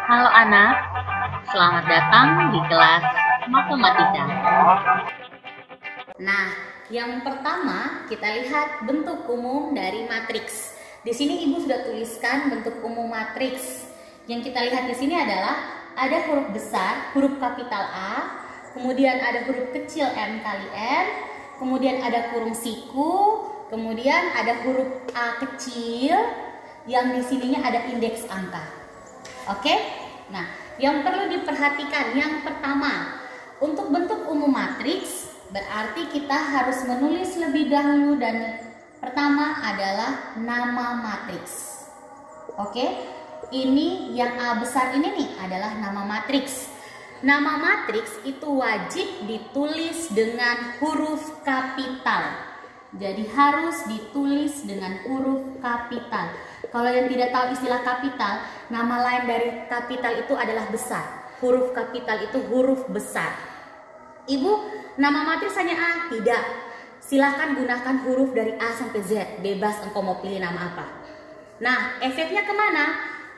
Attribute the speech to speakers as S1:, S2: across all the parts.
S1: Halo anak, selamat datang di kelas matematika.
S2: Nah, yang pertama kita lihat bentuk umum dari matriks. Di sini Ibu sudah tuliskan bentuk umum matriks. Yang kita lihat di sini adalah ada huruf besar, huruf kapital A, kemudian ada huruf kecil M kali N, kemudian ada kurung siku, kemudian ada huruf A kecil, yang di sininya ada indeks angka. Oke? Nah, yang perlu diperhatikan yang pertama, untuk bentuk umum matriks berarti kita harus menulis lebih dahulu dan pertama adalah nama matriks. Oke? Ini yang A besar ini nih adalah nama matriks. Nama matriks itu wajib ditulis dengan huruf kapital. Jadi harus ditulis dengan huruf kapital. Kalau yang tidak tahu istilah kapital, nama lain dari kapital itu adalah besar. Huruf kapital itu huruf besar. Ibu, nama matriks hanya A? Tidak. Silahkan gunakan huruf dari A sampai Z. Bebas engkau mau pilih nama apa. Nah, efeknya kemana?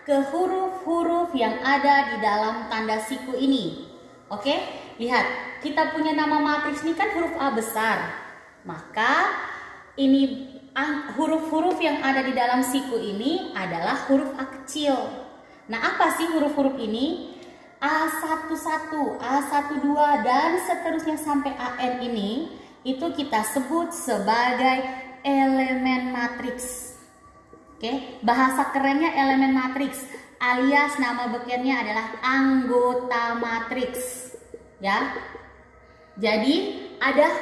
S2: Ke huruf-huruf yang ada di dalam tanda siku ini. Oke, lihat. Kita punya nama matriks ini kan huruf A besar. Maka ini huruf-huruf yang ada di dalam siku ini adalah huruf A kecil. Nah, apa sih huruf-huruf ini? A11, A12 dan seterusnya sampai AN ini itu kita sebut sebagai elemen matriks. Oke, bahasa kerennya elemen matriks alias nama bekennya adalah anggota matriks. Ya. Jadi ada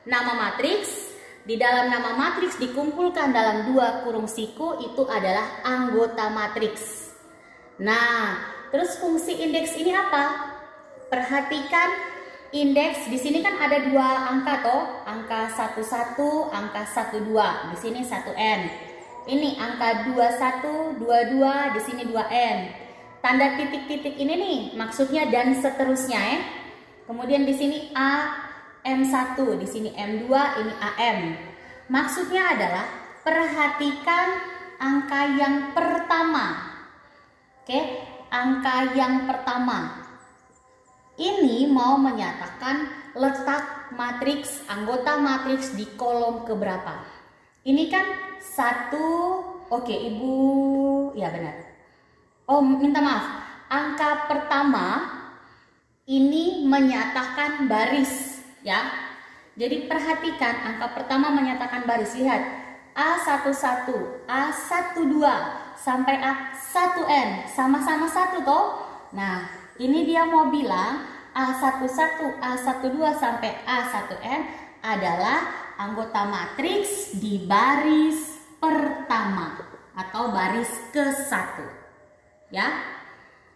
S2: nama matriks. Di dalam nama matriks dikumpulkan dalam dua kurung siku itu adalah anggota matriks. Nah, terus fungsi indeks ini apa? Perhatikan indeks di sini kan ada dua angka toh, angka 11, angka 12. Di sini 1N. Ini angka 21, 22, di sini 2N. Tanda titik-titik ini nih maksudnya dan seterusnya ya. Kemudian di sini A M1, di sini M2, ini AM. Maksudnya adalah perhatikan angka yang pertama. Oke, angka yang pertama. Ini mau menyatakan letak matriks, anggota matriks di kolom keberapa. Ini kan 1, oke Ibu, ya benar. Oh, minta maaf. Angka pertama ini menyatakan baris. Ya, jadi perhatikan angka pertama menyatakan baris. Lihat A11, A12 sampai A1N sama-sama 1 toh. Nah, ini dia mau bilang A11, A12 sampai A1N adalah anggota matriks di baris pertama atau baris ke-1. Ya.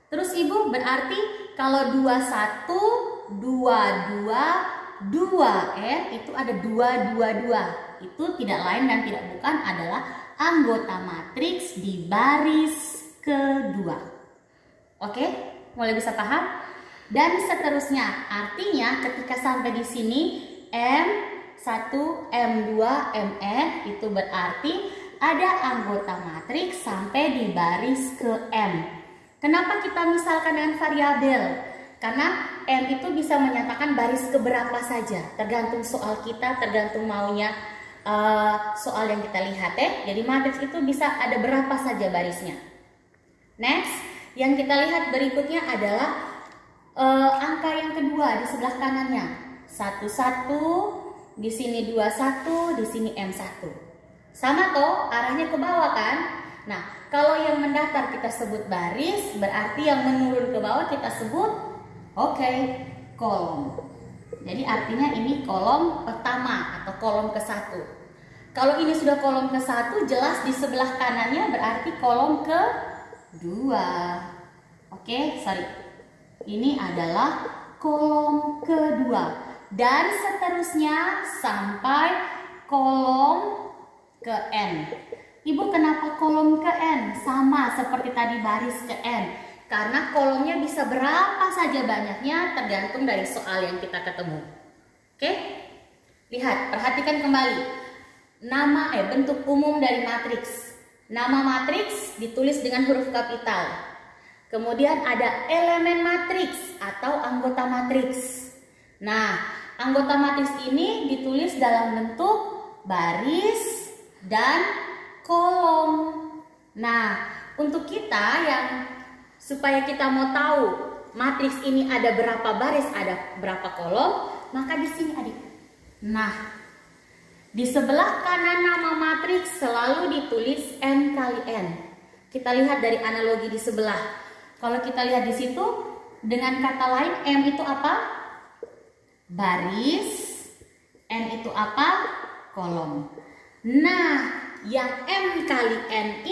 S2: Terus Ibu berarti kalau 21, 22 2N itu ada 222. Itu tidak lain dan tidak bukan adalah anggota matriks di baris kedua. Oke, mulai bisa paham? Dan seterusnya, artinya ketika sampai di sini M1, M2, Mn itu berarti ada anggota matriks sampai di baris ke M. Kenapa kita misalkan dengan variabel? Karena M itu bisa menyatakan baris keberapa saja, tergantung soal kita, tergantung maunya soal yang kita lihat ya. Jadi matriks itu bisa ada berapa saja barisnya. Next, yang kita lihat berikutnya adalah angka yang kedua di sebelah kanannya. 11, di sini 21, di sini M1. Sama toh, arahnya ke bawah kan? Nah, kalau yang mendatar kita sebut baris, berarti yang menurun ke bawah kita sebut kolom. Jadi artinya ini kolom pertama atau kolom ke-1. Kalau ini sudah kolom ke-1, jelas di sebelah kanannya berarti kolom ke-2. Sorry. Ini adalah kolom kedua. Dan seterusnya sampai kolom ke N. Ibu kenapa kolom ke N? Sama seperti tadi baris ke N. Karena kolomnya bisa berapa saja banyaknya tergantung dari soal yang kita ketemu. Oke? Lihat, perhatikan kembali. Bentuk umum dari matriks. Nama matriks ditulis dengan huruf kapital. Kemudian ada elemen matriks atau anggota matriks. Nah, anggota matriks ini ditulis dalam bentuk baris dan kolom. Nah, untuk kita yang supaya kita mau tahu matriks ini ada berapa baris, ada berapa kolom, maka di sini adik. Nah, di sebelah kanan nama matriks selalu ditulis M kali N. Kita lihat dari analogi di sebelah. Kalau kita lihat di situ, dengan kata lain M itu apa? Baris. N itu apa? Kolom. Nah, yang M kali N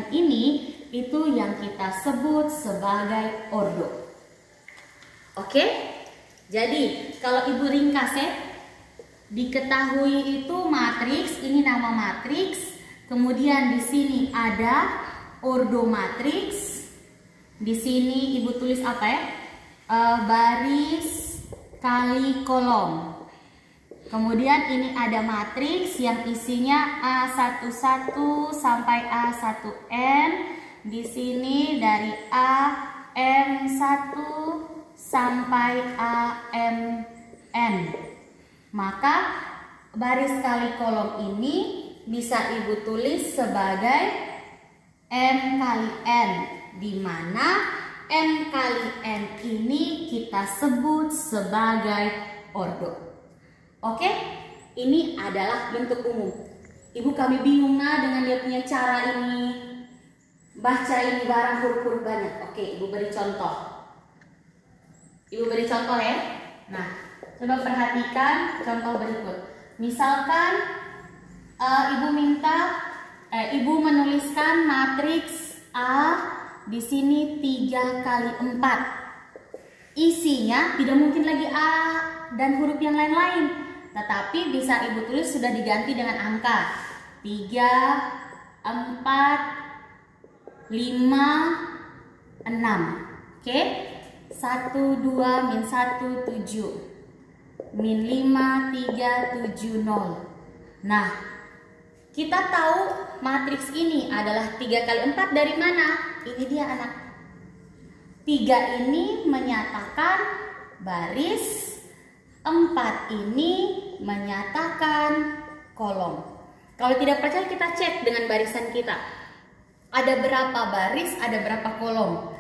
S2: ini itu yang kita sebut sebagai ordo. Oke? Jadi, kalau Ibu ringkas ya, diketahui itu matriks, ini nama matriks. Kemudian di sini ada ordo matriks. Di sini Ibu tulis apa ya? Baris kali kolom. Kemudian ini ada matriks yang isinya A11 sampai A1N. Di sini dari AM1 sampai AMN. Maka baris kali kolom ini bisa Ibu tulis sebagai M kali N, di mana M kali N ini kita sebut sebagai ordo. Oke, ini adalah bentuk umum. Ibu kami bingung dengan dia punya cara ini. Baca ini barang huruf-huruf banyak. Oke, Ibu beri contoh. Ibu beri contoh ya. Nah, coba perhatikan contoh berikut. Misalkan Ibu menuliskan matriks A di sini 3 kali 4. Isinya tidak mungkin lagi A dan huruf yang lain-lain, tetapi bisa Ibu tulis sudah diganti dengan angka 3, 4, 5, 6. Oke? 1, 2, min 1, 7. Min 5, 3, 7, 0. Nah, kita tahu matriks ini adalah 3 kali 4 dari mana? Ini dia anak. 3 ini menyatakan baris, 4 ini menyatakan kolom. Kalau tidak percaya kita cek dengan barisan kita. Ada berapa baris, ada berapa kolom.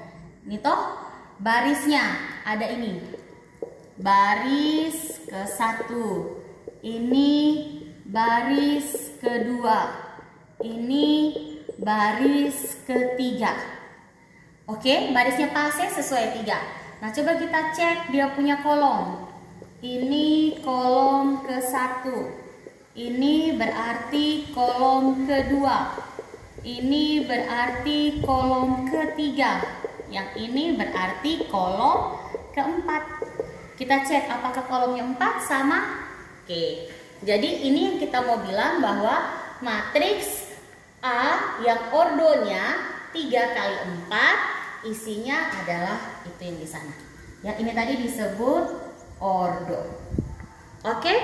S2: Ini toh barisnya ada ini. Baris ke-1. Ini baris kedua. Ini baris ketiga. Oke, barisnya pas ya, sesuai 3. Nah, coba kita cek dia punya kolom. Ini kolom ke-1. Ini berarti kolom kedua. Ini berarti kolom ketiga. Yang ini berarti kolom keempat. Kita cek apakah kolomnya 4 sama? Oke. Jadi ini yang kita mau bilang bahwa matriks A yang ordonya 3 kali 4 isinya adalah itu yang di sana. Yang ini tadi disebut ordo. Oke?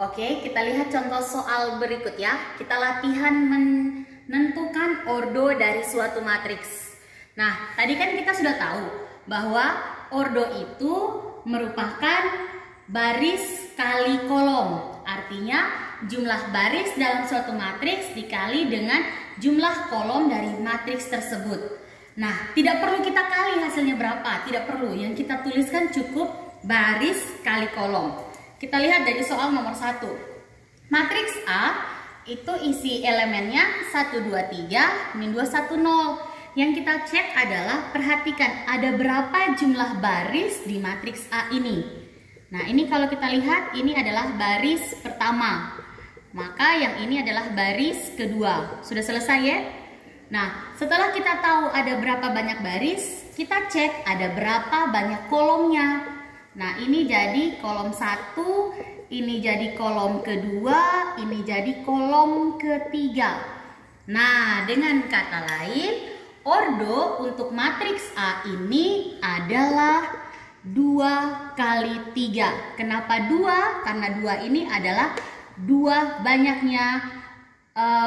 S2: Oke, kita lihat contoh soal berikut ya. Kita latihan menentukan ordo dari suatu matriks. Nah, tadi kan kita sudah tahu bahwa ordo itu merupakan baris kali kolom. Artinya jumlah baris dalam suatu matriks dikali dengan jumlah kolom dari matriks tersebut. Nah, tidak perlu kita kali hasilnya berapa, tidak perlu. Yang kita tuliskan cukup baris kali kolom. Kita lihat dari soal nomor 1. Matriks A itu isi elemennya 1, 2, 3, min 2, 1, 0. Yang kita cek adalah, perhatikan ada berapa jumlah baris di matriks A ini. Nah, ini kalau kita lihat, ini adalah baris pertama. Maka yang ini adalah baris kedua. Sudah selesai ya? Nah, setelah kita tahu ada berapa banyak baris, kita cek ada berapa banyak kolomnya. Nah, ini jadi kolom 1, ini jadi kolom kedua, ini jadi kolom ketiga. Nah, dengan kata lain, ordo untuk matriks A ini adalah 2 kali 3. Kenapa 2? Karena 2 ini adalah 2 banyaknya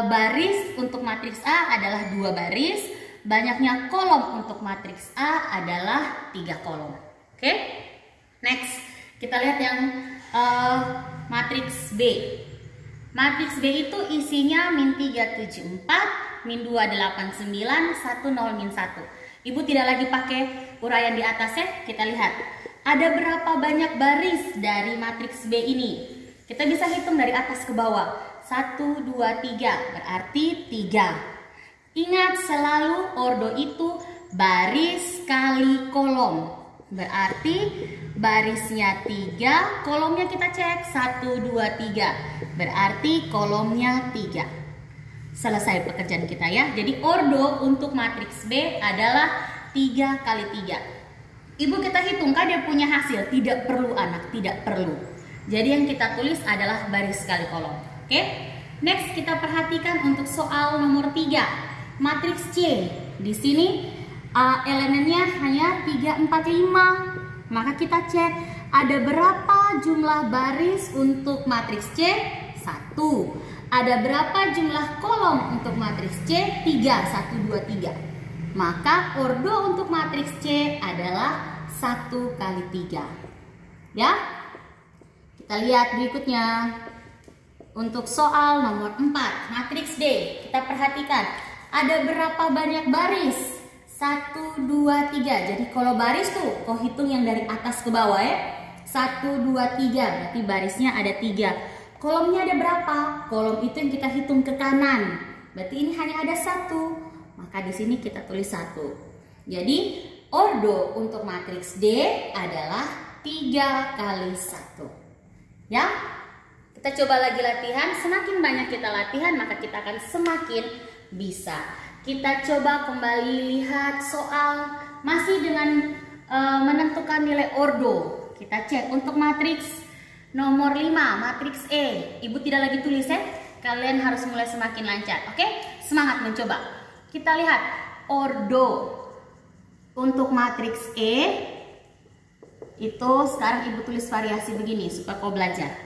S2: baris untuk matriks A adalah 2 baris, banyaknya kolom untuk matriks A adalah 3 kolom. Oke, next kita lihat yang matriks B. Matriks B itu isinya min 3, 7, 4, min 2, 8, 9, 1, 0, min 1. Ibu tidak lagi pakai uraian di atas ya. Kita lihat ada berapa banyak baris dari matriks B ini. Kita bisa hitung dari atas ke bawah. 1, 2, 3 berarti 3. Ingat selalu ordo itu baris kali kolom. Berarti barisnya 3, kolomnya kita cek 1, 2, 3. Berarti kolomnya 3. Selesai pekerjaan kita ya. Jadi ordo untuk matriks B adalah 3 kali 3. Ibu kita hitungkan dia punya hasil. Tidak perlu anak, tidak perlu. Jadi yang kita tulis adalah baris kali kolom. Oke, next kita perhatikan untuk soal nomor 3, matriks C. Di sini elemennya hanya 3, 4, 5. Maka kita cek ada berapa jumlah baris untuk matriks C? 1. Ada berapa jumlah kolom untuk matriks C? 3, 1, 2, 3. Maka ordo untuk matriks C adalah 1 kali 3. Ya, kita lihat berikutnya. Untuk soal nomor 4, matriks D, kita perhatikan ada berapa banyak baris? 1, 2, 3. Jadi kalau baris tuh, kau hitung yang dari atas ke bawah ya. 1, 2, 3, berarti barisnya ada 3. Kolomnya ada berapa? Kolom itu yang kita hitung ke kanan. Berarti ini hanya ada 1. Maka di sini kita tulis 1. Jadi ordo untuk matriks D adalah 3 kali 1. Ya. Kita coba lagi latihan, semakin banyak kita latihan maka kita akan semakin bisa. Kita coba kembali lihat soal masih dengan menentukan nilai ordo. Kita cek untuk matriks nomor 5, matriks E. Ibu tidak lagi tulis ya, kalian harus mulai semakin lancar. Oke, semangat mencoba. Kita lihat ordo untuk matriks E. Itu sekarang ibu tulis variasi begini supaya kau belajar.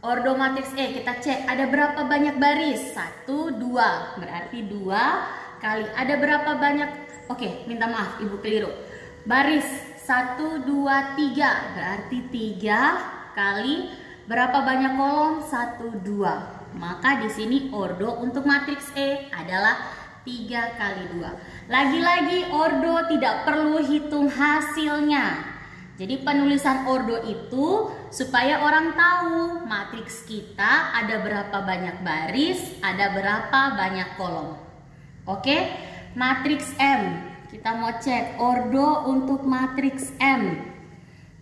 S2: Ordo matriks E kita cek ada berapa banyak baris? 1, 2. Berarti 2 kali ada berapa banyak? Oke, minta maaf ibu keliru. Baris 1, 2, 3. Berarti 3 kali berapa banyak kolom? 1, 2. Maka di sini ordo untuk matriks E adalah 3 kali 2. Lagi-lagi ordo tidak perlu hitung hasilnya. Jadi penulisan ordo itu supaya orang tahu matriks kita ada berapa banyak baris, ada berapa banyak kolom. Oke, matriks M. Kita mau cek ordo untuk matriks M.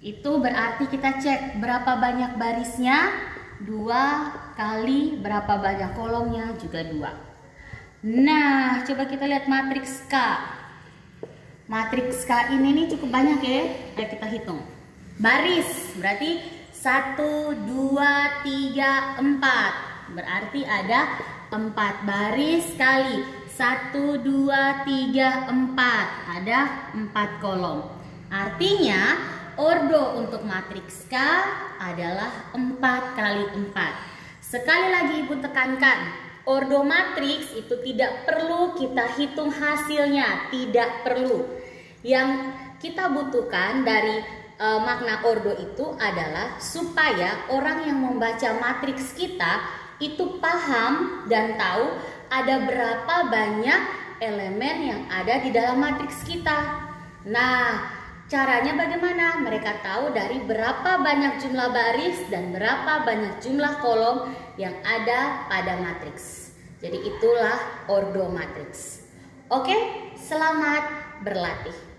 S2: Itu berarti kita cek berapa banyak barisnya, 2 kali berapa banyak kolomnya juga 2. Nah, coba kita lihat matriks K. Matriks K ini nih cukup banyak ya. Ayo kita hitung. Baris berarti 1, 2, 3, 4. Berarti ada 4 baris kali 1, 2, 3, 4. Ada 4 kolom. Artinya ordo untuk matriks K adalah 4 kali 4. Sekali lagi ibu tekankan, ordo matriks itu tidak perlu kita hitung hasilnya, tidak perlu. Yang kita butuhkan dari makna ordo itu adalah supaya orang yang membaca matriks kita itu paham dan tahu ada berapa banyak elemen yang ada di dalam matriks kita. Nah, caranya bagaimana? Mereka tahu dari berapa banyak jumlah baris dan berapa banyak jumlah kolom yang ada pada matriks. Jadi itulah ordo matriks. Oke, selamat berlatih.